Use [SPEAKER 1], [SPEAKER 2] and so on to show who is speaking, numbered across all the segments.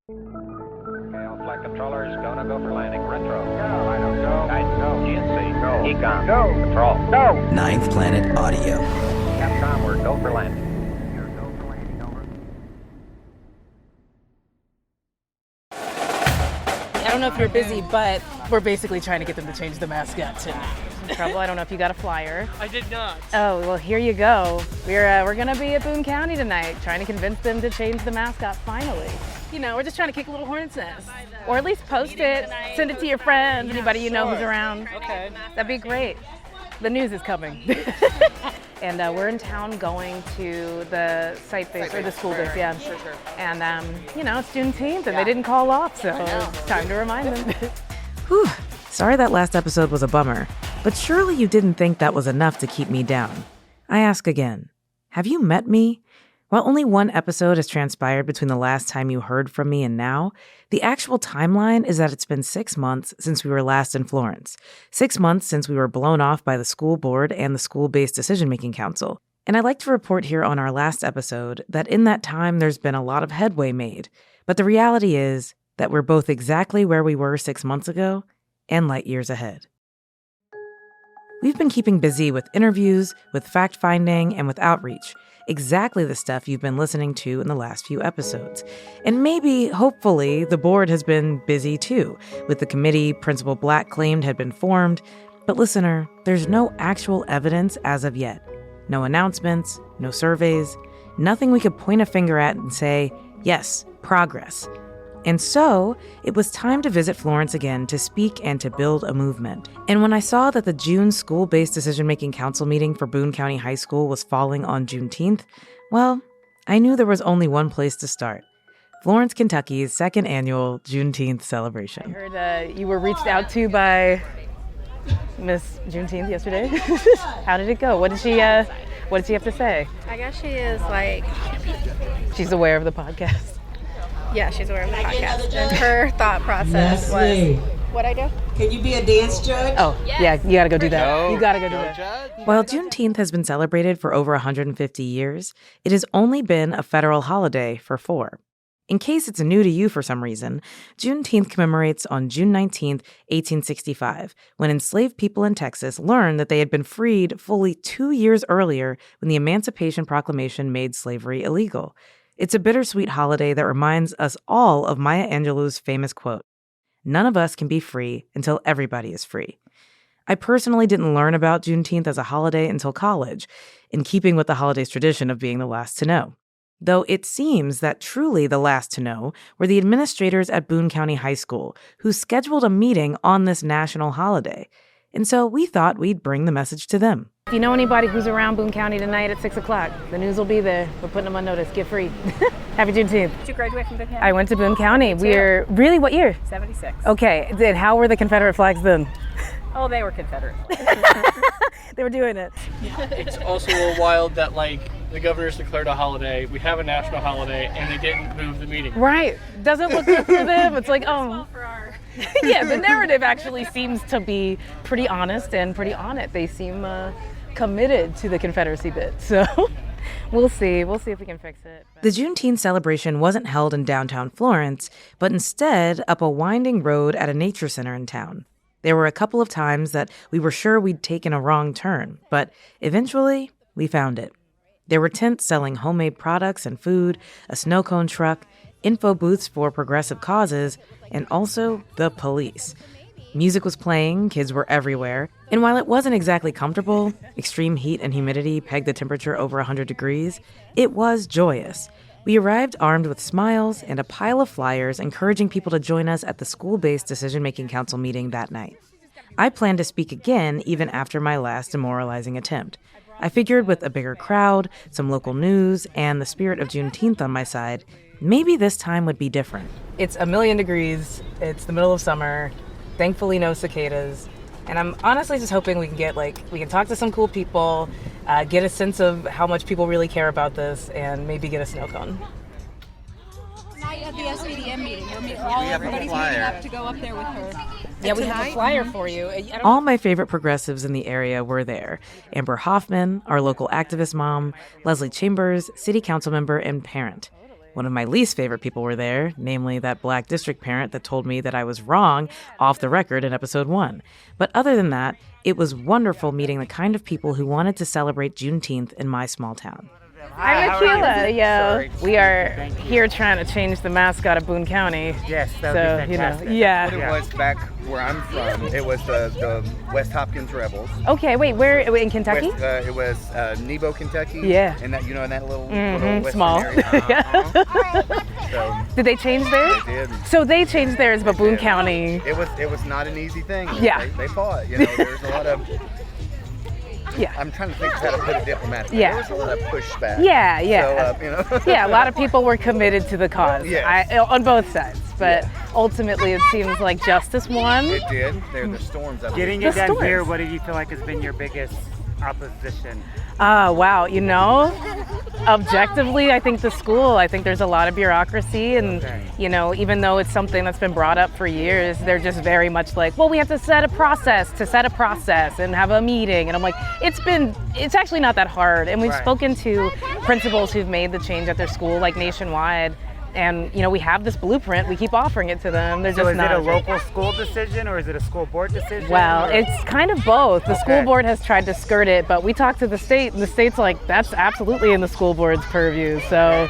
[SPEAKER 1] Flight controller is gonna go for landing. Retro. Go. I don't go. Guidance go. GNC. Go. Econ. Go. Control. Go.
[SPEAKER 2] Ninth Planet Audio.
[SPEAKER 1] Capcom, we're go for landing.
[SPEAKER 3] I don't know if you're busy, but we're basically trying to get them to change the mascot tonight. Trouble, I don't know if you got a flyer.
[SPEAKER 4] I did not.
[SPEAKER 3] Oh, well, here you go. We're gonna be at Boone County tonight, trying to convince them to change the mascot finally. You know, we're just trying to kick a little hornet's nest. Or at least post it, send it to your friends, anybody you know who's around.
[SPEAKER 4] Okay.
[SPEAKER 3] That'd be great. The news is coming. And we're in town going to the site-based, or the school-based, yeah.
[SPEAKER 4] Sure.
[SPEAKER 3] And, you know, it's Juneteenth, and they didn't call off, so it's time to remind them.
[SPEAKER 5] Whew. Sorry that last episode was a bummer, but surely you didn't think that was enough to keep me down. I ask again, have you met me? While only one episode has transpired between the last time you heard from me and now, the actual timeline is that it's been 6 months since we were last in Florence, 6 months since we were blown off by the school board and the school-based decision-making council. And I'd like to report here on our last episode that in that time there's been a lot of headway made, but the reality is that we're both exactly where we were 6 months ago and light years ahead. We've been keeping busy with interviews, with fact-finding, and with outreach, exactly the stuff you've been listening to in the last few episodes. And maybe, hopefully, the board has been busy too, with the committee Principal Black claimed had been formed. But listener, there's no actual evidence as of yet. No announcements, no surveys, nothing we could point a finger at and say, yes, progress. And so, it was time to visit Florence again to speak and to build a movement. And when I saw that the June school-based decision-making council meeting for Boone County High School was falling on Juneteenth, well, I knew there was only one place to start. Florence, Kentucky's second annual Juneteenth celebration.
[SPEAKER 3] I heard you were reached out to by Miss Juneteenth yesterday. How did it go? What did she have to say?
[SPEAKER 6] I guess she is
[SPEAKER 3] She's aware of the podcast.
[SPEAKER 6] Yeah, she's aware of the podcast. And her thought process was, what'd I do?
[SPEAKER 7] Can you be a dance judge?
[SPEAKER 3] Oh, yeah, you gotta go do that. You gotta go do that.
[SPEAKER 4] Judge.
[SPEAKER 5] While Juneteenth has been celebrated for over 150 years, it has only been a federal holiday for 4. In case it's new to you for some reason, Juneteenth commemorates on June 19th, 1865, when enslaved people in Texas learned that they had been freed fully 2 years earlier when the Emancipation Proclamation made slavery illegal. It's a bittersweet holiday that reminds us all of Maya Angelou's famous quote, "None of us can be free until everybody is free." I personally didn't learn about Juneteenth as a holiday until college, in keeping with the holiday's tradition of being the last to know. Though it seems that truly the last to know were the administrators at Boone County High School, who scheduled a meeting on this national holiday. And so we thought we'd bring the message to them.
[SPEAKER 3] If you know anybody who's around Boone County tonight at 6 o'clock, the news will be there. We're putting them on notice. Get free. Happy Juneteenth.
[SPEAKER 6] Did you graduate from Boone County?
[SPEAKER 3] I went to Boone County. We're really, what year?
[SPEAKER 6] 76.
[SPEAKER 3] Okay. Then how were the Confederate flags then?
[SPEAKER 6] Oh, they were Confederate.
[SPEAKER 3] They were doing it.
[SPEAKER 4] It's also a little wild that the governor's declared a holiday, we have a national holiday, and they didn't move the meeting.
[SPEAKER 3] Right. Doesn't look good for them. It's like, oh. Yeah, the narrative actually seems to be pretty honest and pretty on it. They seem committed to the Confederacy bit. So we'll see. We'll see if we can fix it.
[SPEAKER 5] The Juneteenth celebration wasn't held in downtown Florence, but instead up a winding road at a nature center in town. There were a couple of times that we were sure we'd taken a wrong turn, but eventually we found it. There were tents selling homemade products and food, a snow cone truck, info booths for progressive causes, and also the police. Music was playing, kids were everywhere, and while it wasn't exactly comfortable, extreme heat and humidity pegged the temperature over 100 degrees, it was joyous. We arrived armed with smiles and a pile of flyers encouraging people to join us at the school-based decision-making council meeting that night. I planned to speak again even after my last demoralizing attempt. I figured with a bigger crowd, some local news, and the spirit of Juneteenth on my side, maybe this time would be different.
[SPEAKER 3] It's 1,000,000 degrees. It's the middle of summer. Thankfully, no cicadas. And I'm honestly just hoping we can talk to some cool people, get a sense of how much people really care about this, and maybe get a snow cone.
[SPEAKER 8] Tonight at the SBDM meeting, everybody's meeting up to go up there with her.
[SPEAKER 3] Yeah, we have a flyer for you.
[SPEAKER 5] All my favorite progressives in the area were there. Amber Hoffman, our local activist mom, Leslie Chambers, city council member and parent. One of my least favorite people were there, namely that Black district parent that told me that I was wrong off the record in episode 1. But other than that, it was wonderful meeting the kind of people who wanted to celebrate Juneteenth in my small town.
[SPEAKER 3] I'm Akilah, We are here trying to change the mascot of Boone County.
[SPEAKER 2] Yes, that would be fantastic.
[SPEAKER 3] What
[SPEAKER 7] it was back where I'm from, it was the West Hopkins Rebels.
[SPEAKER 3] Okay, wait, where in Kentucky?
[SPEAKER 7] It was Nebo, Kentucky.
[SPEAKER 3] Yeah.
[SPEAKER 7] And that, in that little western
[SPEAKER 3] small.
[SPEAKER 7] area. So,
[SPEAKER 3] did they change theirs?
[SPEAKER 7] They did.
[SPEAKER 3] So they changed theirs, but Boone County.
[SPEAKER 7] It was not an easy thing.
[SPEAKER 3] Yeah.
[SPEAKER 7] They fought. There's a lot of.
[SPEAKER 3] Yeah.
[SPEAKER 7] I'm trying to think of how to put it diplomatically.
[SPEAKER 3] Yeah.
[SPEAKER 7] There was a lot of pushback.
[SPEAKER 3] Yeah.
[SPEAKER 7] So,
[SPEAKER 3] yeah, a lot of people were committed to the cause.
[SPEAKER 7] Yes.
[SPEAKER 3] On both sides. But ultimately, it seems like justice won.
[SPEAKER 7] It did. They're the storms of it.
[SPEAKER 2] Getting it done here, what do you feel like has been your biggest opposition?
[SPEAKER 3] Wow. Objectively, I think the school, there's a lot of bureaucracy and, even though it's something that's been brought up for years, they're just very much like, well, we have to set a process and have a meeting. And I'm like, it's actually not that hard. And we've spoken to principals who've made the change at their school, like nationwide. And, we have this blueprint. We keep offering it to them. They're just not.
[SPEAKER 2] So is it a local school decision or is it a school board decision?
[SPEAKER 3] Well, it's kind of both. The school board has tried to skirt it, but we talked to the state, and the state's like, that's absolutely in the school board's purview. So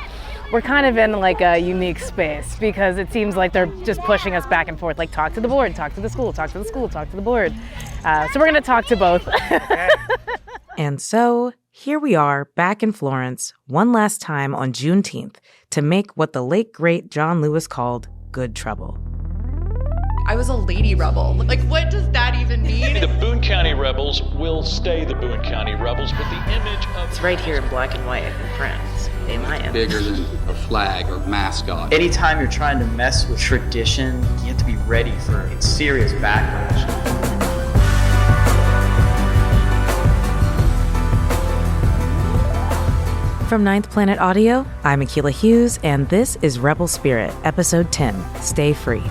[SPEAKER 3] we're kind of in like a unique space because it seems like they're just pushing us back and forth, like talk to the board, talk to the school, talk to the school, talk to the board. So we're going to talk to both.
[SPEAKER 5] And so here we are back in Florence one last time on Juneteenth to make what the late, great John Lewis called good trouble.
[SPEAKER 9] I was a lady rebel. Like, what does that even mean?
[SPEAKER 10] The Boone County Rebels will stay the Boone County Rebels, but the image of...
[SPEAKER 5] It's right here in black and white in France.
[SPEAKER 11] Bigger than a flag or mascot.
[SPEAKER 12] Anytime you're trying to mess with tradition, you have to be ready for a serious backlash.
[SPEAKER 5] From Ninth Planet Audio, I'm Akilah Hughes, and this is Rebel Spirit, Episode 10, Stay Free.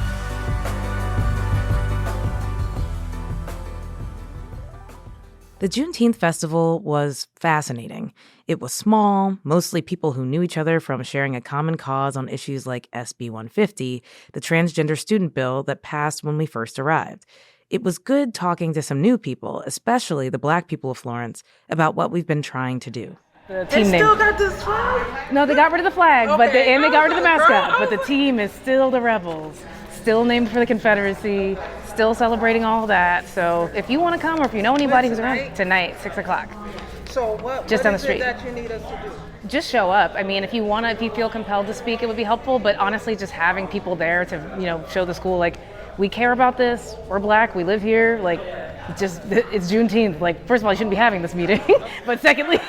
[SPEAKER 5] The Juneteenth festival was fascinating. It was small, mostly people who knew each other from sharing a common cause on issues like SB 150, the transgender student bill that passed when we first arrived. It was good talking to some new people, especially the Black people of Florence, about what we've been trying to do.
[SPEAKER 3] The team still got this flag? No, they got rid of the flag, but they got rid of the mascot. But the team is still the Rebels, still named for the Confederacy, still celebrating all that. So if you want to come or if you know anybody who's around, tonight, 6 o'clock.
[SPEAKER 13] So what
[SPEAKER 3] on the
[SPEAKER 13] is
[SPEAKER 3] street.
[SPEAKER 13] It that you need us to do?
[SPEAKER 3] Just show up. I mean, if you feel compelled to speak, it would be helpful. But honestly, just having people there to, show the school, like, we care about this. We're Black. We live here. Like, it's Juneteenth. Like, first of all, you shouldn't be having this meeting. But secondly,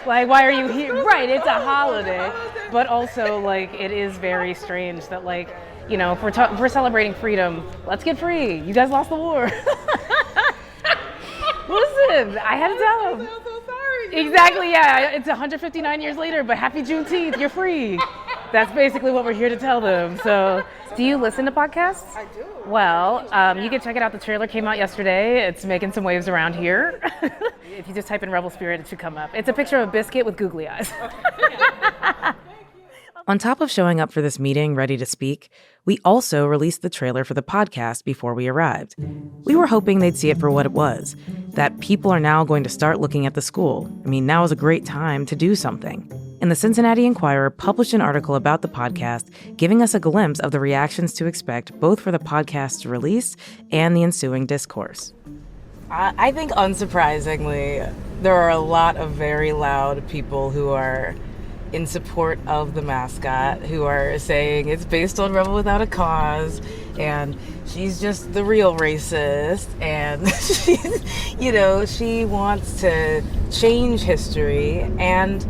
[SPEAKER 3] like, why are you here? Right, it's a holiday. But also, like, it is very strange that, like, if we're celebrating freedom, let's get free. You guys lost the war. Listen, I had to tell them.
[SPEAKER 13] I'm so sorry.
[SPEAKER 3] Exactly, yeah. It's 159 years later, but happy Juneteenth. You're free. That's basically what we're here to tell them. So, do you listen to podcasts?
[SPEAKER 13] I do.
[SPEAKER 3] Well, you can check it out. The trailer came out yesterday. It's making some waves around here. If you just type in Rebel Spirit, it should come up. It's a picture of a biscuit with googly eyes.
[SPEAKER 5] On top of showing up for this meeting ready to speak, we also released the trailer for the podcast before we arrived. We were hoping they'd see it for what it was, that people are now going to start looking at the school. I mean, now is a great time to do something. And the Cincinnati Enquirer published an article about the podcast, giving us a glimpse of the reactions to expect both for the podcast's release and the ensuing discourse.
[SPEAKER 3] I think, unsurprisingly, there are a lot of very loud people who are in support of the mascot, who are saying it's based on Rebel Without a Cause, and she's just the real racist, and she wants to change history. And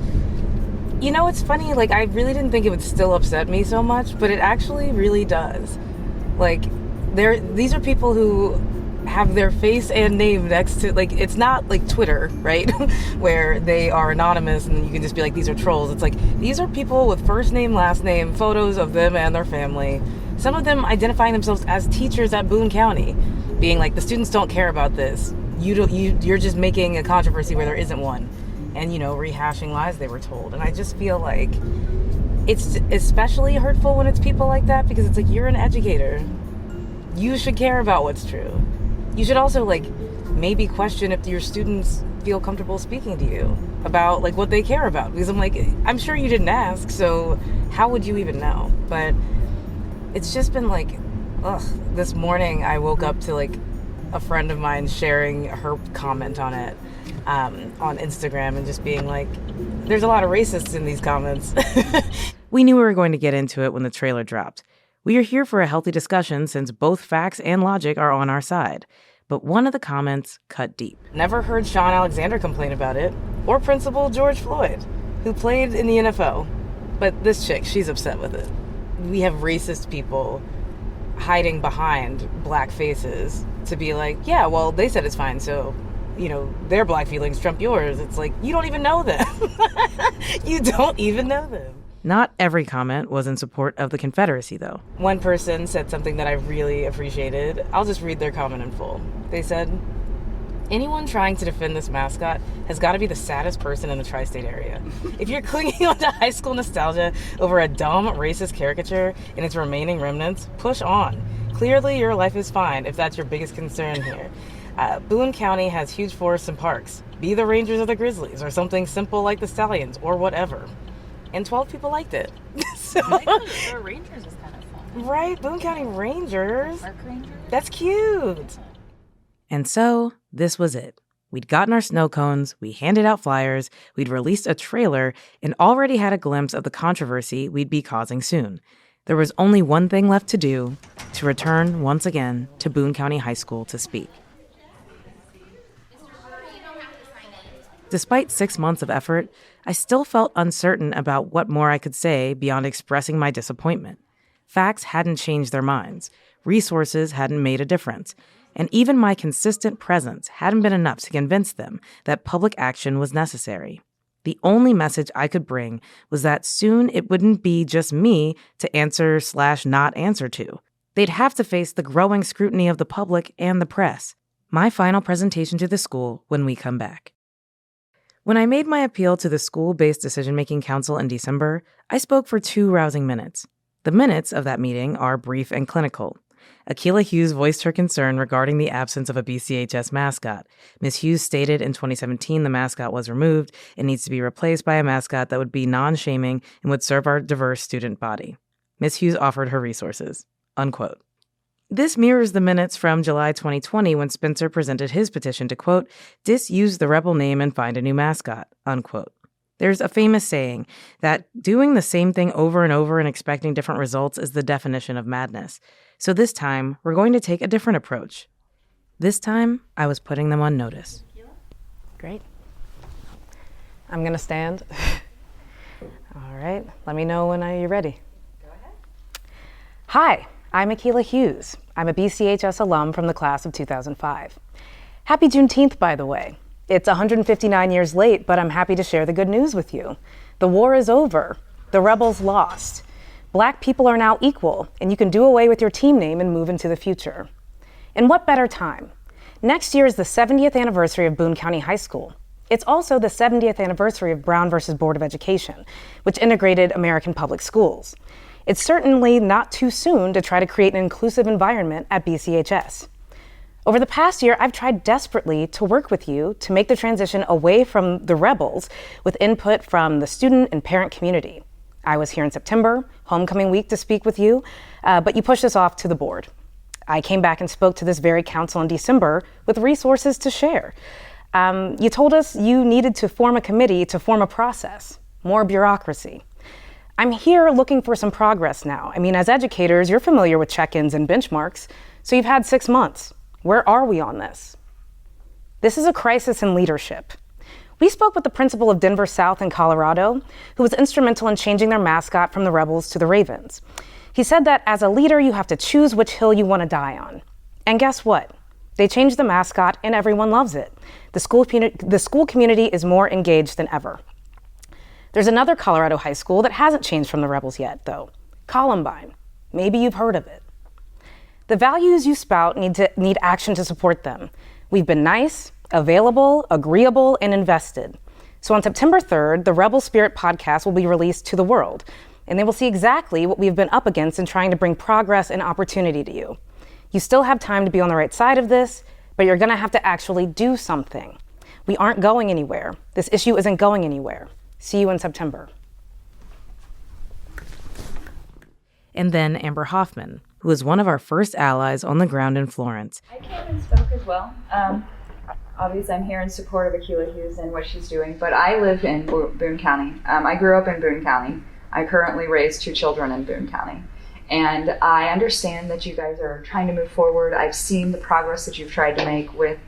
[SPEAKER 3] it's funny, like, I really didn't think it would still upset me so much, but it actually really does. Like, these are people who have their face and name next to, like, it's not like Twitter, right? Where they are anonymous and you can just be like, these are trolls. It's like, these are people with first name, last name, photos of them and their family. Some of them identifying themselves as teachers at Boone County, being like, the students don't care about this. You're just making a controversy where there isn't one. And, rehashing lies they were told. And I just feel like
[SPEAKER 5] It's especially hurtful when it's people like that, because it's like, you're an educator. You should care about what's true. You should also, like, maybe question if your students feel comfortable speaking to you about, like, what they care about. Because I'm sure you didn't ask, so how would you even know? But it's just been like, this morning I woke up to, like, a friend of mine sharing her comment on it on Instagram and just being like, there's a lot of racists in these comments. We knew we were going to get into it when the trailer dropped. We are here for a healthy discussion since both facts and logic are on our side. But one of the comments cut deep. Never heard Sean Alexander complain about it, or Principal George Floyd, who played in the NFL. But this chick, she's upset with it. We have racist people hiding behind black faces to be like, yeah, well, they said it's fine, so, their black feelings trump yours. It's like, you don't even know them. You don't even know them. Not every comment was in support of the Confederacy, though. One person said something that I really appreciated. I'll just read their comment in full. They said, anyone trying to defend this mascot has got to be the saddest person in the tri-state area. If you're clinging onto high school nostalgia over a dumb, racist caricature and its remaining remnants, push on. Clearly, your life is fine if that's your biggest concern here. Boone County has huge forests and parks. Be the Rangers or the Grizzlies, or something simple like the Stallions, or whatever. And 12 people liked it. So,
[SPEAKER 3] The Rangers is kind of fun.
[SPEAKER 5] Right, Boone County Rangers.
[SPEAKER 3] Park Rangers.
[SPEAKER 5] That's cute. And so, this was it. We'd gotten our snow cones, we handed out flyers, we'd released a trailer, and already had a glimpse of the controversy we'd be causing soon. There was only one thing left to do, to return once again to Boone County High School to speak. Despite 6 months of effort, I still felt uncertain about what more I could say beyond expressing my disappointment. Facts hadn't changed their minds, resources hadn't made a difference, and even my consistent presence hadn't been enough to convince them that public action was necessary. The only message I could bring was that soon it wouldn't be just me to answer/not answer to. They'd have to face the growing scrutiny of the public and the press. My final presentation to the school when we come back. When I made my appeal to the School-Based Decision-Making Council in December, I spoke for 2 rousing minutes. The minutes of that meeting are brief and clinical. Akilah Hughes voiced her concern regarding the absence of a BCHS mascot. Ms. Hughes stated in 2017 the mascot was removed and needs to be replaced by a mascot that would be non-shaming and would serve our diverse student body. Ms. Hughes offered her resources. Unquote. This mirrors the minutes from July 2020 when Spencer presented his petition to, quote, disuse the rebel name and find a new mascot, unquote. There's a famous saying that doing the same thing over and over and expecting different results is the definition of madness. So this time, we're going to take a different approach. This time, I was putting them on notice. Great. I'm going to stand. All right. Let me know when you're ready. Go ahead. Hi. I'm Akilah Hughes. I'm a BCHS alum from the class of 2005. Happy Juneteenth, by the way. It's 159 years late, but I'm happy to share the good news with you. The war is over. The rebels lost. Black people are now equal, and you can do away with your team name and move into the future. And what better time? Next year is the 70th anniversary of Boone County High School. It's also the 70th anniversary of Brown versus Board of Education, which integrated American public schools. It's certainly not too soon to try to create an inclusive environment at BCHS. Over the past year, I've tried desperately to work with you to make the transition away from the rebels with input from the student and parent community. I was here in September, homecoming week, to speak with you, but you pushed this off to the board. I came back and spoke to this very council in December with resources to share. You told us you needed to form a committee to form a process, more bureaucracy. I'm here looking for some progress now. I mean, as educators, you're familiar with check-ins and benchmarks, so you've had 6 months. Where are we on this? This is a crisis in leadership. We spoke with the principal of Denver South in Colorado, who was instrumental in changing their mascot from the Rebels to the Ravens. He said that as a leader, you have to choose which hill you want to die on. And guess what? They changed the mascot and everyone loves it. The school community is more engaged than ever. There's another Colorado high school that hasn't changed from the Rebels yet, though. Columbine. Maybe you've heard of it. The values you spout need action to support them. We've been nice, available, agreeable, and invested. So on September 3rd, the Rebel Spirit podcast will be released to the world.
[SPEAKER 3] and they will see exactly what we've been up against in trying to bring progress and opportunity to you. You still have time to be on the right side of this, but you're going to have to actually do something. We aren't going anywhere. This issue isn't going anywhere. See you in September.
[SPEAKER 5] And then Amber Hoffman, who was one of our first allies on the ground in Florence.
[SPEAKER 14] I came and spoke as well. Obviously, I'm here in support of Akilah Hughes and what she's doing, but I live in Boone County. I grew up in Boone County. I currently raise 2 children in Boone County. And I understand that you guys are trying to move forward. I've seen the progress that you've tried to make with,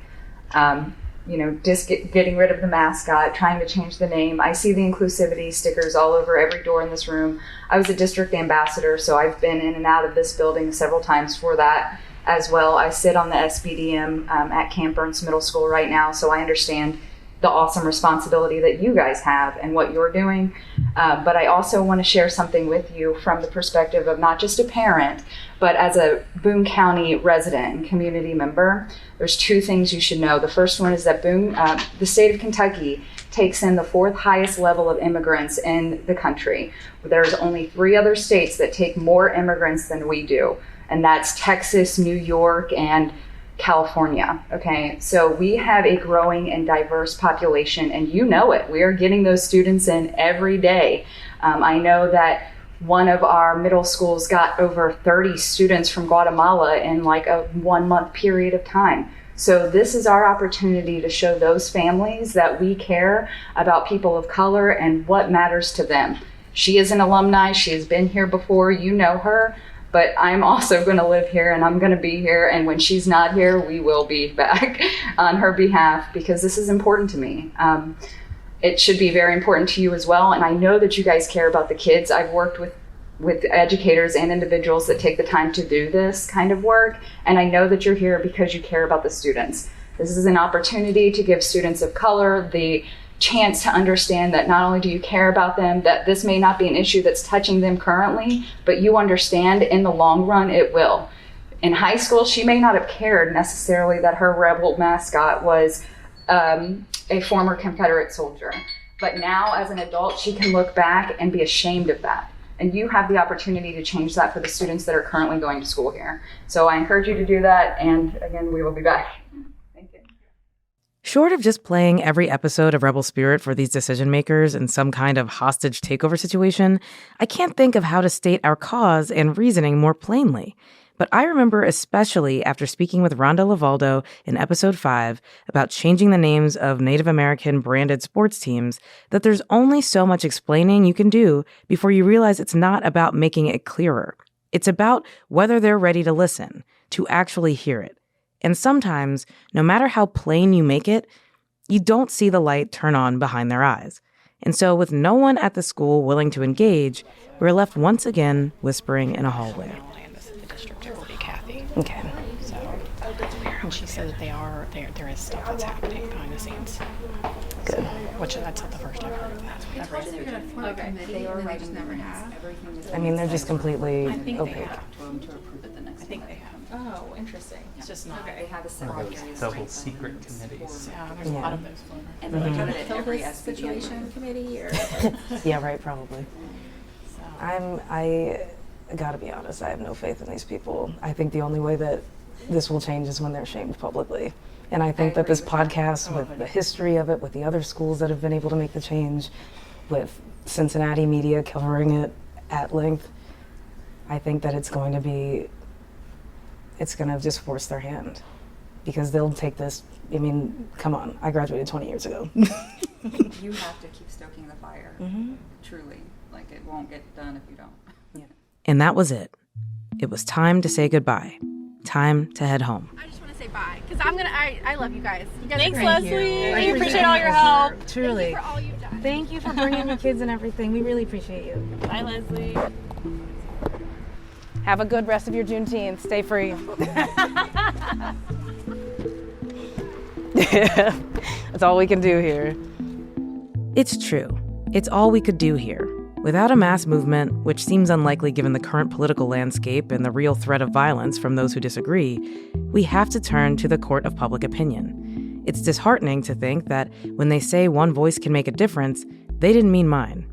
[SPEAKER 14] just getting rid of the mascot, trying to change the name. I see the inclusivity stickers all over every door in this room. I was a district ambassador, so I've been in and out of this building several times for that as well. I sit on the SBDM at Camp Burns Middle School right now, so I understand the awesome responsibility that you guys have and what you're doing. But I also want to share something with you from the perspective of not just a parent, but as a Boone County resident and community member. There's 2 things you should know. The first one is that the state of Kentucky takes in the 4th highest level of immigrants in the country. There's only 3 other states that take more immigrants than we do, and that's Texas, New York, and California. Okay, so we have a growing and diverse population, and you know it. We are getting those students in every day. I know that one of our middle schools got over 30 students from Guatemala in like a 1-month period of time. So this is our opportunity to show those families that we care about people of color and what matters to them. She is an alumni. She has been here before. You know her. But I'm also going to live here, and I'm going to be here, and when she's not here, we will be back on her behalf, because this is important to me. It should be very important to you as well, and I know that you guys care about the kids. I've worked with educators and individuals that take the time to do this kind of work, and I know that you're here because you care about the students. This is an opportunity to give students of color the chance to understand that not only do you care about them, that this may not be an issue that's touching them currently, but you understand in the long run it will. In high school, she may not have cared necessarily that her rebel mascot was a former Confederate soldier, but now as an adult, she can look back and be ashamed of that. And you have the opportunity to change that for the students that are currently going to school here. So I encourage you to do that, and again, we will be back.
[SPEAKER 5] Short of just playing every episode of Rebel Spirit for these decision makers in some kind of hostage takeover situation, I can't think of how to state our cause and reasoning more plainly. But I remember especially after speaking with Rhonda Lavaldo in episode 5 about changing the names of Native American branded sports teams that there's only so much explaining you can do before you realize it's not about making it clearer. It's about whether they're ready to listen, to actually hear it. And sometimes, no matter how plain you make it, you don't see the light turn on behind their eyes. And so with no one at the school willing to engage, we're left once again whispering in a hallway.
[SPEAKER 3] Okay.
[SPEAKER 15] So, and she said that there is stuff that's happening behind the scenes.
[SPEAKER 3] Good.
[SPEAKER 15] So, which that's not the first I've heard of that.
[SPEAKER 6] They told us they were going to form a committee, and they just never have.
[SPEAKER 3] I mean, they're just completely opaque.
[SPEAKER 15] I think they have.
[SPEAKER 6] Oh, interesting.
[SPEAKER 15] It's just not.
[SPEAKER 6] Okay.
[SPEAKER 14] They have a separate
[SPEAKER 16] double secret committees.
[SPEAKER 15] Yeah, there's a lot of those.
[SPEAKER 14] And they have it at
[SPEAKER 6] Fill
[SPEAKER 14] every
[SPEAKER 6] this
[SPEAKER 14] SBDC
[SPEAKER 6] situation committee, or
[SPEAKER 3] Yeah, right, probably. I gotta be honest, I have no faith in these people. I think the only way that this will change is when they're shamed publicly. And I think that this podcast, with the history of it, with the other schools that have been able to make the change, with Cincinnati media covering it at length, I think that it's going to just force their hand. Because they'll take this, I mean, come on, I graduated 20 years ago.
[SPEAKER 14] You have to keep stoking the fire, truly. Like, it won't get done if you don't.
[SPEAKER 3] Yeah.
[SPEAKER 5] And that was it. It was time to say goodbye. Time to head home.
[SPEAKER 6] I just want to say bye, because I love you guys. You guys
[SPEAKER 3] Thanks,
[SPEAKER 6] are great.
[SPEAKER 3] Leslie.
[SPEAKER 6] We appreciate all your help.
[SPEAKER 3] Truly.
[SPEAKER 6] Thank you for all you've done.
[SPEAKER 3] Thank you for bringing the kids and everything. We really appreciate you.
[SPEAKER 6] Bye, Leslie.
[SPEAKER 3] Have a good rest of your Juneteenth. Stay free. That's all we can do here.
[SPEAKER 5] It's true. It's all we could do here. Without a mass movement, which seems unlikely given the current political landscape and the real threat of violence from those who disagree, we have to turn to the court of public opinion. It's disheartening to think that when they say one voice can make a difference, they didn't mean mine.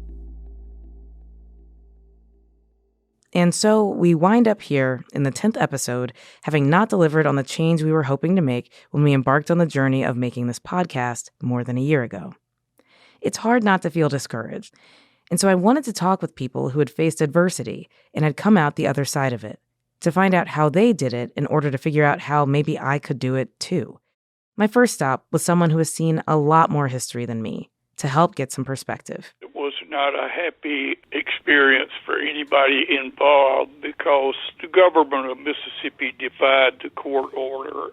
[SPEAKER 5] And so we wind up here in the 10th episode, having not delivered on the change we were hoping to make when we embarked on the journey of making this podcast more than a year ago. It's hard not to feel discouraged. And so I wanted to talk with people who had faced adversity and had come out the other side of it, to find out how they did it in order to figure out how maybe I could do it too. My first stop was someone who has seen a lot more history than me, to help get some perspective.
[SPEAKER 17] It was not a happy experience for anybody involved because the government of Mississippi defied the court order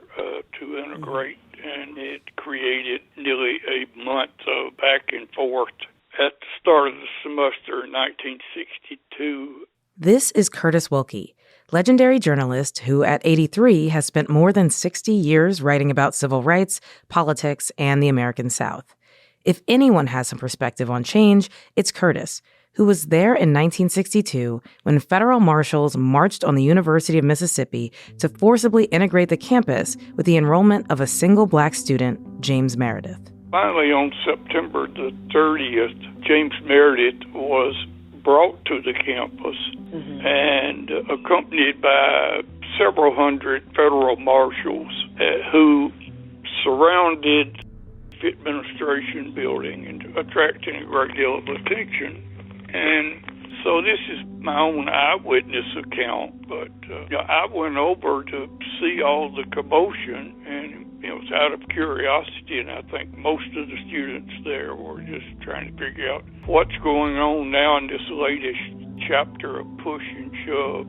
[SPEAKER 17] to integrate, and it created nearly a month of back and forth. At the start of the semester in 1962.
[SPEAKER 5] This is Curtis Wilkie, legendary journalist who at 83 has spent more than 60 years writing about civil rights, politics, and the American South. If anyone has some perspective on change, it's Curtis, who was there in 1962 when federal marshals marched on the University of Mississippi to forcibly integrate the campus with the enrollment of a single black student, James Meredith.
[SPEAKER 17] Finally, on September the 30th, James Meredith was brought to the campus and accompanied by several hundred federal marshals who surrounded the administration building and attracting a great deal of attention. And so this is my own eyewitness account, but I went over to see all the commotion, and it was out of curiosity, and I think most of the students there were just trying to figure out what's going on now in this latest chapter of push and shove.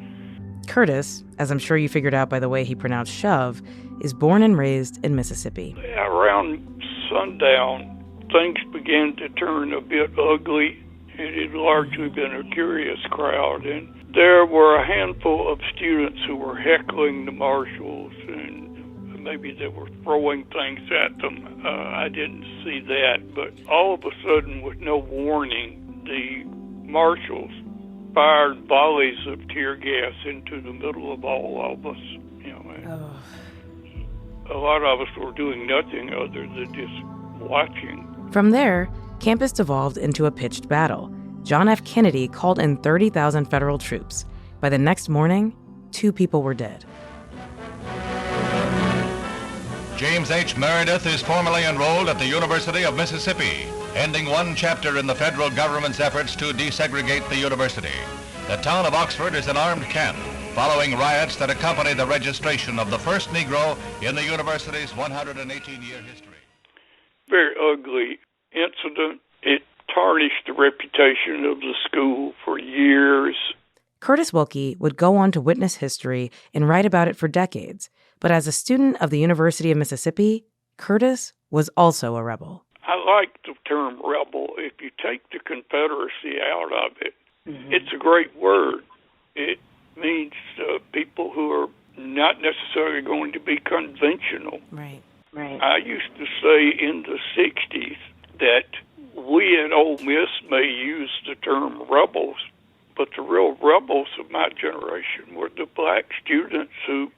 [SPEAKER 5] Curtis, as I'm sure you figured out by the way he pronounced shove, is born and raised in Mississippi.
[SPEAKER 17] Around sundown, things began to turn a bit ugly. It had largely been a curious crowd, and there were a handful of students who were heckling the marshals, and maybe they were throwing things at them. I didn't see that, but all of a sudden, with no warning, the marshals fired volleys of tear gas into the middle of all of us. A lot of us were doing nothing other than just watching.
[SPEAKER 5] From there, campus devolved into a pitched battle. John F. Kennedy called in 30,000 federal troops. By the next morning, 2 people were dead.
[SPEAKER 18] James H. Meredith is formally enrolled at the University of Mississippi, ending one chapter in the federal government's efforts to desegregate the university. The town of Oxford is an armed camp, following riots that accompany the registration of the first Negro in the university's 118-year history.
[SPEAKER 17] Very ugly incident. It tarnished the reputation of the school for years.
[SPEAKER 5] Curtis Wilkie would go on to witness history and write about it for decades. But as a student of the University of Mississippi, Curtis was also a rebel.
[SPEAKER 17] I like the term rebel. If you take the Confederacy out of it, it's a great word. It means people who are not necessarily going to be conventional.
[SPEAKER 5] Right.
[SPEAKER 17] I used to say in the 60s that we at Ole Miss may use the term rebels, but the real rebels of my generation were the black students who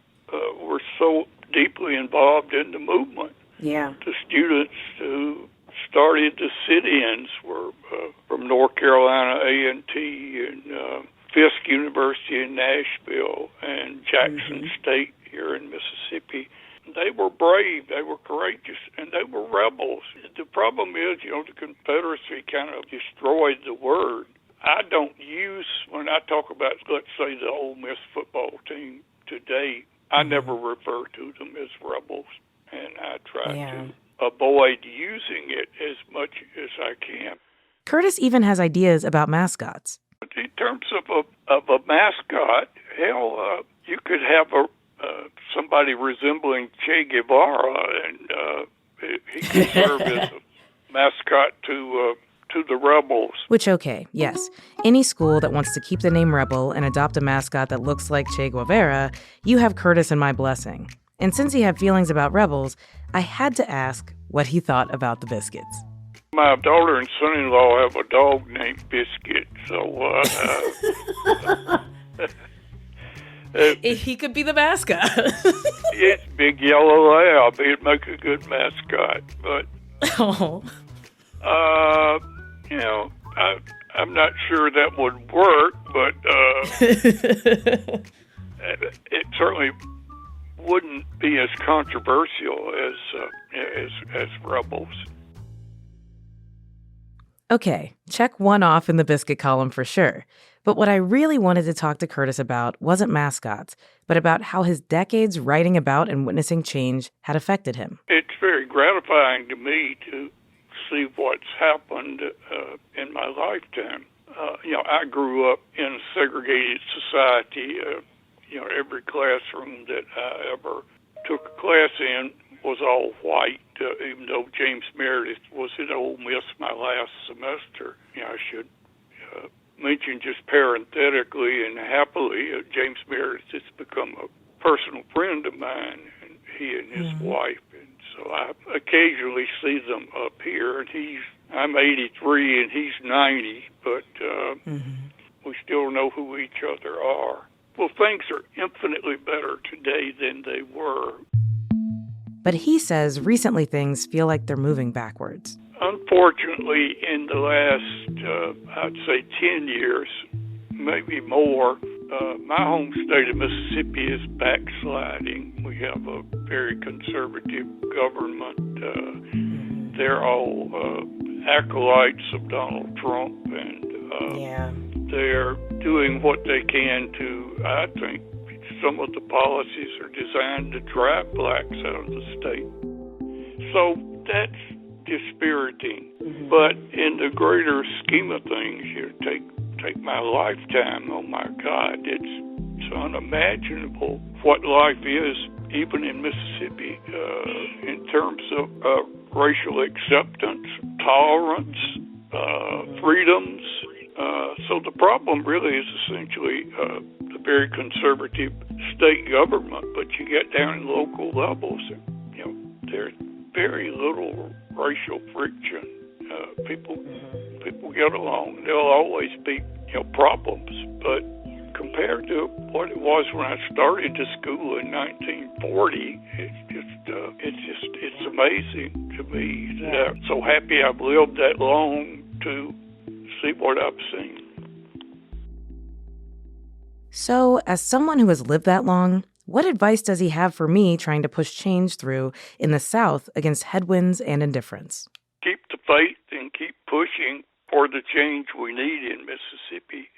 [SPEAKER 17] were so deeply involved in the movement.
[SPEAKER 5] Yeah.
[SPEAKER 17] The students who started the sit-ins were from North Carolina A&T and Fisk University in Nashville and Jackson State here in Mississippi. They were brave, they were courageous, and they were rebels. The problem is, the Confederacy kind of destroyed the word. I don't use, when I talk about, let's say, the Ole Miss football team today, I never refer to them as rebels, and I try to avoid using it as much as I can.
[SPEAKER 5] Curtis even has ideas about mascots.
[SPEAKER 17] In terms of a mascot, hell, you could have somebody resembling Che Guevara, and he could serve as a mascot to the rebels.
[SPEAKER 5] Which, okay, yes. Any school that wants to keep the name Rebel and adopt a mascot that looks like Che Guevara, you have Curtis and my blessing. And since he had feelings about rebels, I had to ask what he thought about the Biscuits.
[SPEAKER 17] My daughter and son-in-law have a dog named Biscuit, so
[SPEAKER 5] he could be the mascot.
[SPEAKER 17] It's Big Yellow Lab. He'd make a good mascot, but I'm not sure that would work, but it certainly wouldn't be as controversial as rebels.
[SPEAKER 5] Okay, check one off in the biscuit column for sure. But what I really wanted to talk to Curtis about wasn't mascots, but about how his decades writing about and witnessing change had affected him.
[SPEAKER 17] It's very gratifying to me to see what's happened in my lifetime. I grew up in a segregated society. Every classroom that I ever took a class in was all white, even though James Meredith was at Ole Miss my last semester. I should mention just parenthetically and happily, James Meredith has become a personal friend of mine, and he and his wife. And so I occasionally see them up here, and I'm 83 and he's 90, but we still know who each other are. Well, things are infinitely better today than they were.
[SPEAKER 5] But he says recently things feel like they're moving backwards.
[SPEAKER 17] Unfortunately, in the last, I'd say 10 years, maybe more, my home state of Mississippi is backsliding. We have a very conservative government. They're all acolytes of Donald Trump, and they're doing what they can to, I think, some of the policies are designed to drive blacks out of the state. So that's dispiriting. But in the greater scheme of things, you take my lifetime, oh my God, it's unimaginable what life is, even in Mississippi, in terms of racial acceptance, tolerance, freedoms. So the problem really is essentially the very conservative state government, but you get down in local levels, there's very little racial friction. People get along. There'll always be problems, but compared to what it was when I started to school in 1940, it's amazing to me that I'm so happy I've lived that long to see what I've seen.
[SPEAKER 5] So, as someone who has lived that long, what advice does he have for me trying to push change through in the South against headwinds and indifference?
[SPEAKER 17] Keep the faith and keep pushing for the change we need in Mississippi.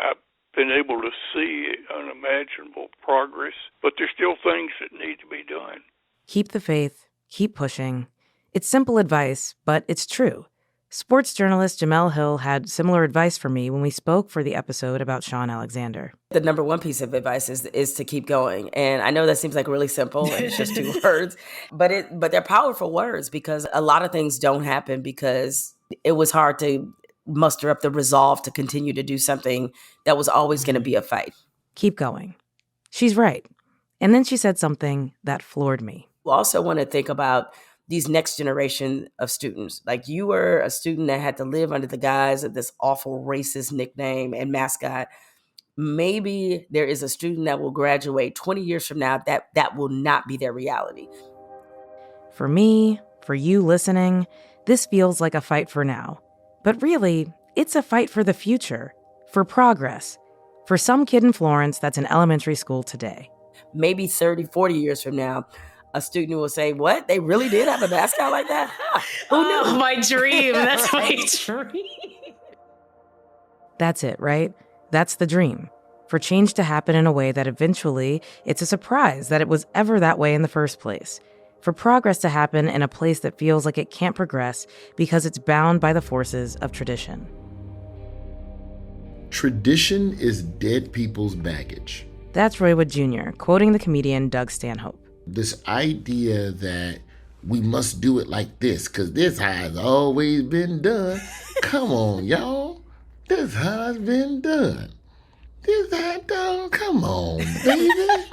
[SPEAKER 17] I've been able to see unimaginable progress, but there's still things that need to be done.
[SPEAKER 5] Keep the faith, keep pushing. It's simple advice, but it's true. Sports journalist Jamel Hill had similar advice for me when we spoke for the episode about Sean Alexander.
[SPEAKER 19] The number one piece of advice is to keep going. And I know that seems like really simple and it's just 2 words, but they're powerful words because a lot of things don't happen because it was hard to muster up the resolve to continue to do something that was always going to be a fight.
[SPEAKER 5] Keep going. She's right. And then she said something that floored me.
[SPEAKER 19] We also want to think about these next generation of students. Like you were a student that had to live under the guise of this awful racist nickname and mascot. Maybe there is a student that will graduate 20 years from now that will not be their reality.
[SPEAKER 5] For me, for you listening, this feels like a fight for now. But really, it's a fight for the future, for progress, for some kid in Florence that's in elementary school today.
[SPEAKER 19] Maybe 30, 40 years from now, a student will say, what? They really did have a mascot like that? Who knew?
[SPEAKER 3] Oh, my dream. That's my dream.
[SPEAKER 5] That's it, right? That's the dream. For change to happen in a way that eventually it's a surprise that it was ever that way in the first place. For progress to happen in a place that feels like it can't progress because it's bound by the forces of tradition.
[SPEAKER 20] Tradition is dead people's baggage.
[SPEAKER 5] That's Roy Wood Jr., quoting the comedian Doug Stanhope.
[SPEAKER 20] This idea that we must do it like this, because this has always been done. Come on, y'all. This has been done. This has done. Come on, baby.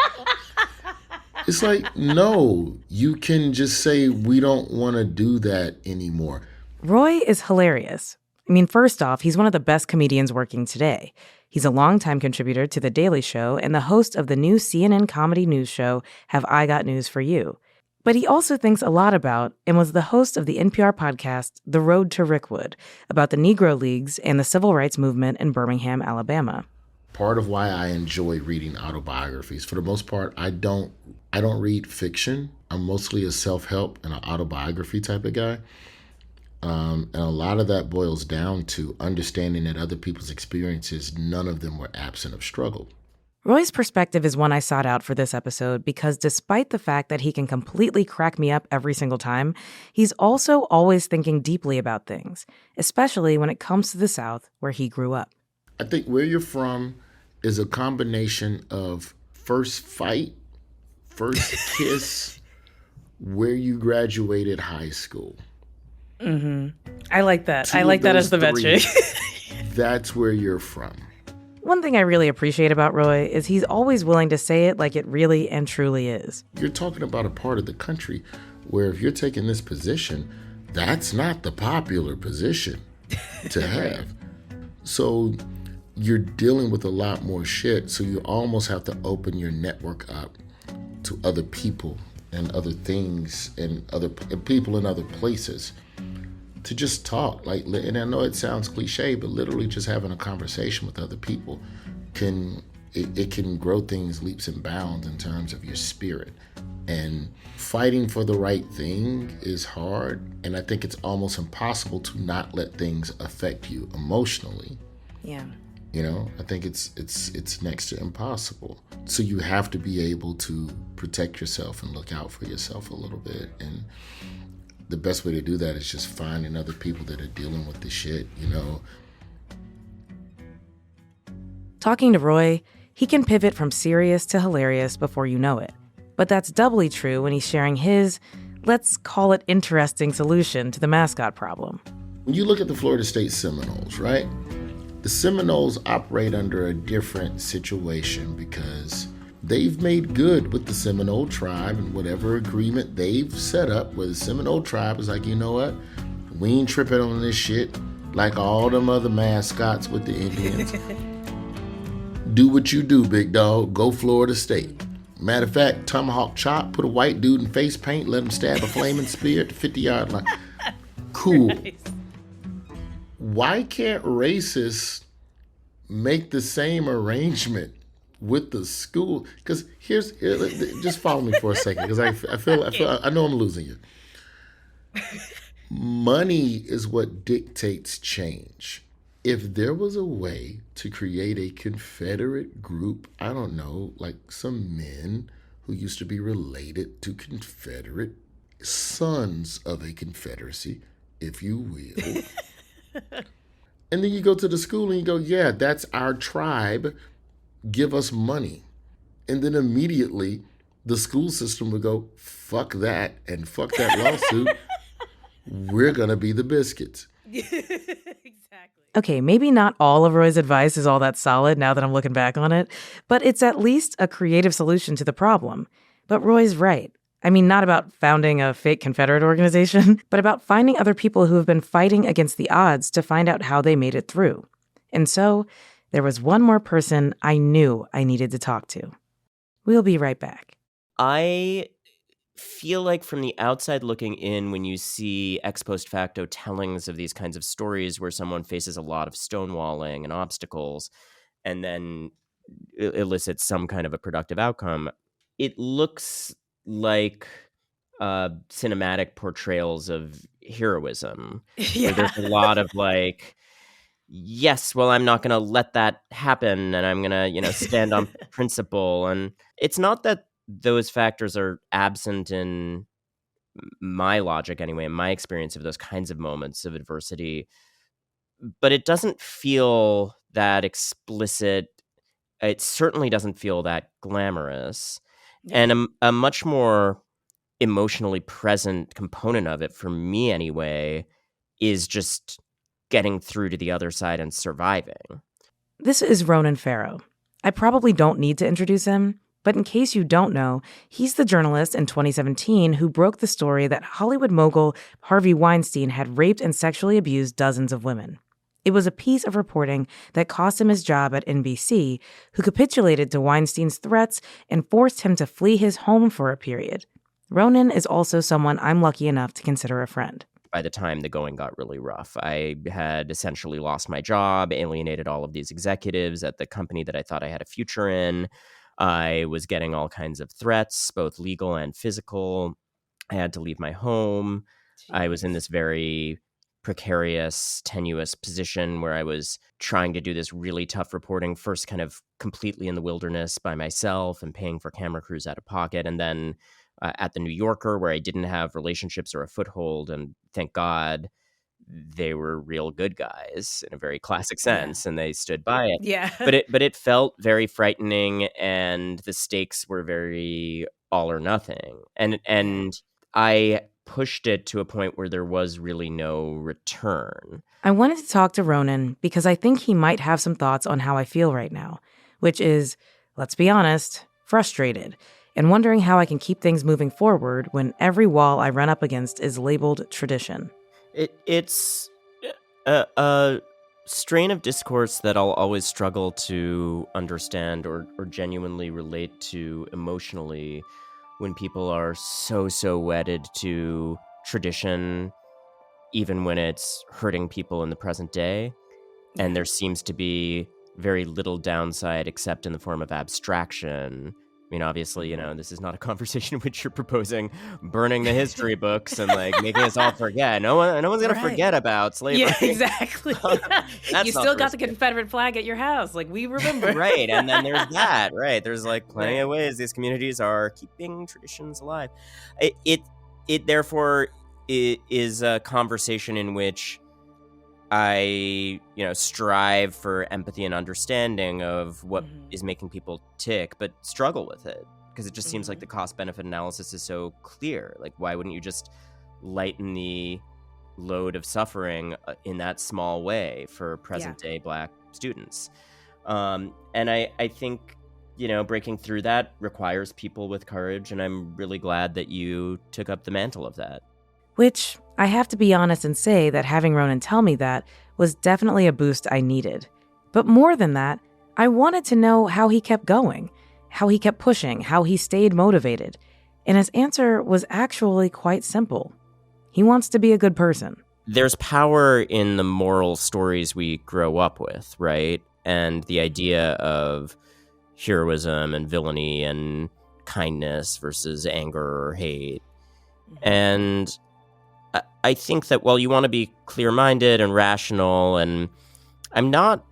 [SPEAKER 20] It's like, no, you can just say we don't want to do that anymore.
[SPEAKER 5] Roy is hilarious. I mean, first off, he's one of the best comedians working today. He's a longtime contributor to The Daily Show and the host of the new CNN comedy news show, Have I Got News for You? But he also thinks a lot about and was the host of the NPR podcast, The Road to Rickwood, about the Negro Leagues and the civil rights movement in Birmingham, Alabama.
[SPEAKER 20] Part of why I enjoy reading autobiographies, for the most part, I don't read fiction. I'm mostly a self-help and an autobiography type of guy. And a lot of that boils down to understanding that other people's experiences, none of them were absent of struggle.
[SPEAKER 5] Roy's perspective is one I sought out for this episode because despite the fact that he can completely crack me up every single time, he's also always thinking deeply about things, especially when it comes to the South where he grew up.
[SPEAKER 20] I think where you're from is a combination of first fight, first kiss, where you graduated high school.
[SPEAKER 5] Mm-hmm. I like that. I like that as the metric.
[SPEAKER 20] That's where you're from.
[SPEAKER 5] One thing I really appreciate about Roy is he's always willing to say it like it really and truly is.
[SPEAKER 20] You're talking about a part of the country where if you're taking this position, that's not the popular position to have. So you're dealing with a lot more shit, so you almost have to open your network up to other people and other things and other people in other places to just talk. And I know it sounds cliche, but literally just having a conversation with other people can grow things leaps and bounds in terms of your spirit. And fighting for the right thing is hard, and I think it's almost impossible to not let things affect you emotionally.
[SPEAKER 5] Yeah.
[SPEAKER 20] You know, I think it's next to impossible. So you have to be able to protect yourself and look out for yourself a little bit. And the best way to do that is just finding other people that are dealing with the shit, you know.
[SPEAKER 5] Talking to Roy, he can pivot from serious to hilarious before you know it. But that's doubly true when he's sharing his, let's call it interesting solution to the mascot problem.
[SPEAKER 20] When you look at the Florida State Seminoles, right? The Seminoles operate under a different situation because they've made good with the Seminole tribe and whatever agreement they've set up where the Seminole tribe is like, you know what? We ain't tripping on this shit like all them other mascots with the Indians. Do what you do, big dog. Go Florida State. Matter of fact, tomahawk chop, put a white dude in face paint, let him stab a flaming spear at the 50-yard line. Cool. Nice. Why can't racists make the same arrangement with the school? Because just follow me for a second, because I know I'm losing you. Money is what dictates change. If there was a way to create a Confederate group, I don't know, like some men who used to be related to Confederate sons of a Confederacy, if you will. And then you go to the school and you go, yeah, that's our tribe. Give us money. And then immediately the school system would go, fuck that and fuck that lawsuit. We're going to be the biscuits.
[SPEAKER 5] Exactly. Okay, maybe not all of Roy's advice is all that solid now that I'm looking back on it, but it's at least a creative solution to the problem. But Roy's right. I mean, not about founding a fake Confederate organization, but about finding other people who have been fighting against the odds to find out how they made it through. And so there was one more person I knew I needed to talk to. We'll be right back.
[SPEAKER 21] I feel like from the outside looking in, when you see ex post facto tellings of these kinds of stories where someone faces a lot of stonewalling and obstacles and then elicits some kind of a productive outcome, it looks like cinematic portrayals of heroism.
[SPEAKER 5] Yeah.
[SPEAKER 21] There's a lot of like, yes, well, I'm not going to let that happen, and I'm going to, stand on principle. And it's not that those factors are absent in my logic anyway, in my experience of those kinds of moments of adversity, but it doesn't feel that explicit. It certainly doesn't feel that glamorous. Yeah. And a much more emotionally present component of it, for me anyway, is just getting through to the other side and surviving.
[SPEAKER 5] This is Ronan Farrow. I probably don't need to introduce him, but in case you don't know, he's the journalist in 2017 who broke the story that Hollywood mogul Harvey Weinstein had raped and sexually abused dozens of women. It was a piece of reporting that cost him his job at NBC, who capitulated to Weinstein's threats and forced him to flee his home for a period. Ronan is also someone I'm lucky enough to consider a friend.
[SPEAKER 21] By the time the going got really rough, I had essentially lost my job, alienated all of these executives at the company that I thought I had a future in. I was getting all kinds of threats, both legal and physical. I had to leave my home. Jeez. I was in this very precarious, tenuous position where I was trying to do this really tough reporting, first kind of completely in the wilderness by myself and paying for camera crews out of pocket, and then at the New Yorker, where I didn't have relationships or a foothold, and thank God they were real good guys in a very classic sense, and they stood by it.
[SPEAKER 3] Yeah.
[SPEAKER 21] But it felt very frightening, and the stakes were very all or nothing. And I pushed it to a point where there was really no return.
[SPEAKER 5] I wanted to talk to Ronan because I think he might have some thoughts on how I feel right now, which is, let's be honest, frustrated, and wondering how I can keep things moving forward when every wall I run up against is labeled tradition.
[SPEAKER 21] It's a strain of discourse that I'll always struggle to understand or genuinely relate to emotionally when people are so wedded to tradition, even when it's hurting people in the present day. And there seems to be very little downside except in the form of abstraction. I mean, obviously, this is not a conversation in which you're proposing burning the history books and like making us all forget. No one's going to forget about slavery.
[SPEAKER 3] Yeah, exactly. You still got the Confederate flag at your house. Like, we remember.
[SPEAKER 21] Right. And then there's that. Right. There's like plenty of ways these communities are keeping traditions alive. It therefore is a conversation in which I, strive for empathy and understanding of what is making people tick, but struggle with it because it just seems like the cost-benefit analysis is so clear. Like, why wouldn't you just lighten the load of suffering in that small way for present-day Black students? And I think, breaking through that requires people with courage, and I'm really glad that you took up the mantle of that.
[SPEAKER 5] Which, I have to be honest and say that having Ronan tell me that was definitely a boost I needed. But more than that, I wanted to know how he kept going, how he kept pushing, how he stayed motivated. And his answer was actually quite simple. He wants to be a good person.
[SPEAKER 21] There's power in the moral stories we grow up with, right? And the idea of heroism and villainy and kindness versus anger or hate. And I think that, you want to be clear-minded and rational, and I'm not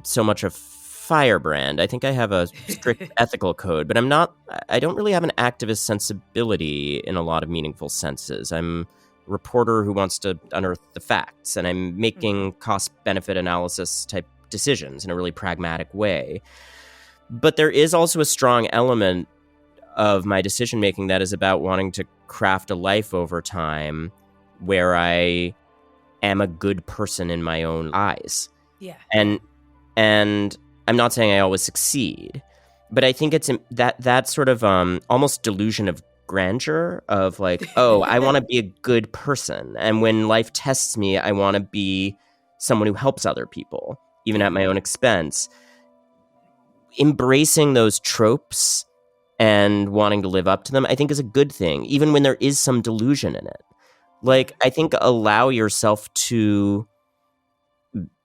[SPEAKER 21] so much a firebrand. I think I have a strict ethical code, but I don't really have an activist sensibility in a lot of meaningful senses. I'm a reporter who wants to unearth the facts, and I'm making cost-benefit analysis type decisions in a really pragmatic way. But there is also a strong element of my decision-making that is about wanting to craft a life over time where I am a good person in my own eyes.
[SPEAKER 3] Yeah.
[SPEAKER 21] And I'm not saying I always succeed, but I think it's that sort of almost delusion of grandeur of like, oh, I want to be a good person. And when life tests me, I want to be someone who helps other people, even at my own expense. Embracing those tropes and wanting to live up to them, I think is a good thing, even when there is some delusion in it. Like, I think allow yourself to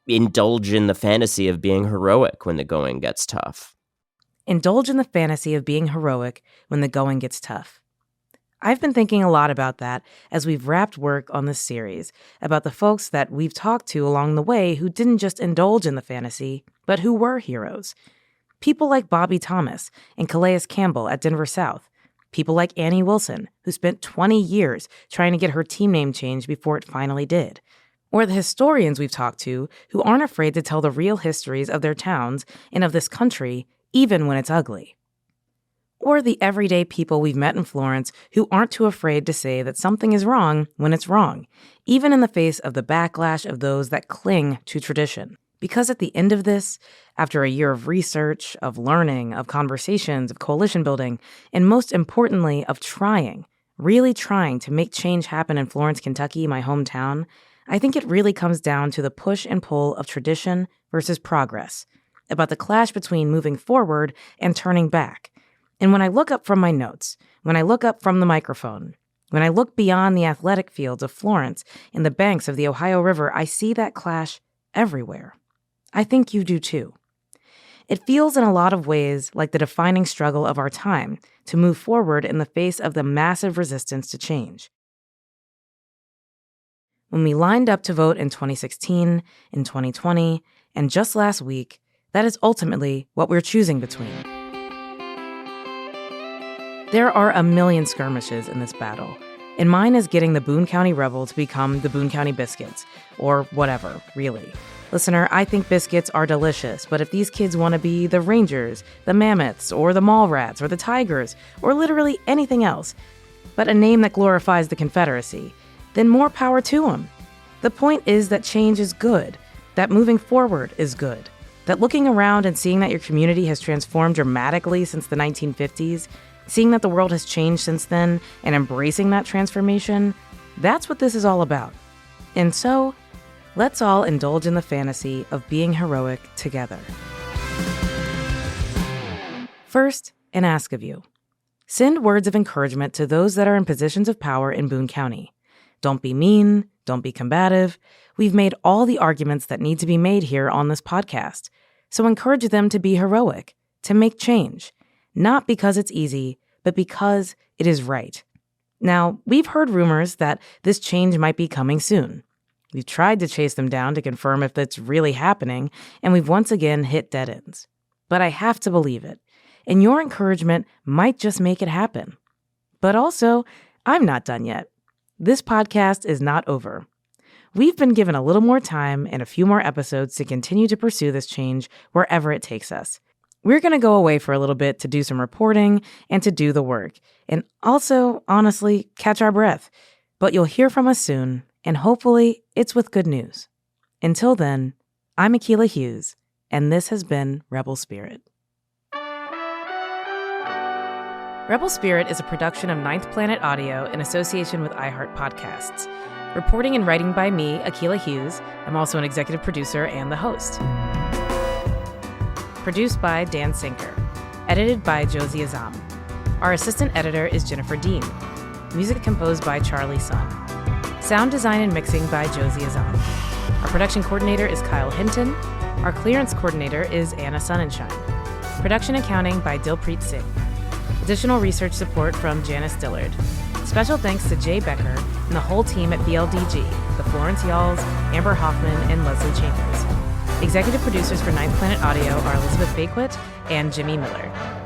[SPEAKER 21] indulge in the fantasy of being heroic when the going gets tough.
[SPEAKER 5] Indulge in the fantasy of being heroic when the going gets tough. I've been thinking a lot about that as we've wrapped work on this series, about the folks that we've talked to along the way who didn't just indulge in the fantasy, but who were heroes. People like Bobby Thomas and Calais Campbell at Denver South. People like Annie Wilson, who spent 20 years trying to get her team name changed before it finally did. Or the historians we've talked to who aren't afraid to tell the real histories of their towns and of this country, even when it's ugly. Or the everyday people we've met in Florence who aren't too afraid to say that something is wrong when it's wrong, even in the face of the backlash of those that cling to tradition. Because at the end of this, after a year of research, of learning, of conversations, of coalition building, and most importantly, of trying, really trying to make change happen in Florence, Kentucky, my hometown, I think it really comes down to the push and pull of tradition versus progress, about the clash between moving forward and turning back, And when I look up from my notes, when I look up from the microphone, when I look beyond the athletic fields of Florence and the banks of the Ohio River, I see that clash everywhere. I think you do too. It feels in a lot of ways like the defining struggle of our time to move forward in the face of the massive resistance to change. When we lined up to vote in 2016, in 2020, and just last week, that is ultimately what we're choosing between. There are a million skirmishes in this battle, and mine is getting the Boone County Rebel to become the Boone County Biscuits, or whatever, really. Listener, I think biscuits are delicious, but if these kids want to be the Rangers, the Mammoths, or the Mallrats, or the Tigers, or literally anything else, but a name that glorifies the Confederacy, then more power to them. The point is that change is good, that moving forward is good, that looking around and seeing that your community has transformed dramatically since the 1950s, seeing that the world has changed since then, and embracing that transformation, that's what this is all about. And so, let's all indulge in the fantasy of being heroic together. First, an ask of you. Send words of encouragement to those that are in positions of power in Boone County. Don't be mean, don't be combative. We've made all the arguments that need to be made here on this podcast. So encourage them to be heroic, to make change. Not because it's easy, but because it is right. Now, we've heard rumors that this change might be coming soon. We've tried to chase them down to confirm if it's really happening, and we've once again hit dead ends. But I have to believe it, and your encouragement might just make it happen. But also, I'm not done yet. This podcast is not over. We've been given a little more time and a few more episodes to continue to pursue this change wherever it takes us. We're going to go away for a little bit to do some reporting and to do the work, and also, honestly, catch our breath. But you'll hear from us soon, and hopefully it's with good news. Until then, I'm Akilah Hughes, and this has been Rebel Spirit. Rebel Spirit is a production of Ninth Planet Audio in association with iHeart Podcasts. Reporting and writing by me, Akilah Hughes. I'm also an executive producer and the host. Produced by Dan Sinker. Edited by Josie Azam. Our assistant editor is Jennifer Dean. Music composed by Charlie Sun. Sound design and mixing by Josie Azam. Our production coordinator is Kyle Hinton. Our clearance coordinator is Anna Sonnenschein. Production accounting by Dilpreet Singh. Additional research support from Janice Dillard. Special thanks to Jay Becker and the whole team at BLDG, the Florence Yalls, Amber Hoffman, and Leslie Chambers. Executive producers for Ninth Planet Audio are Elizabeth Bakewit and Jimmy Miller.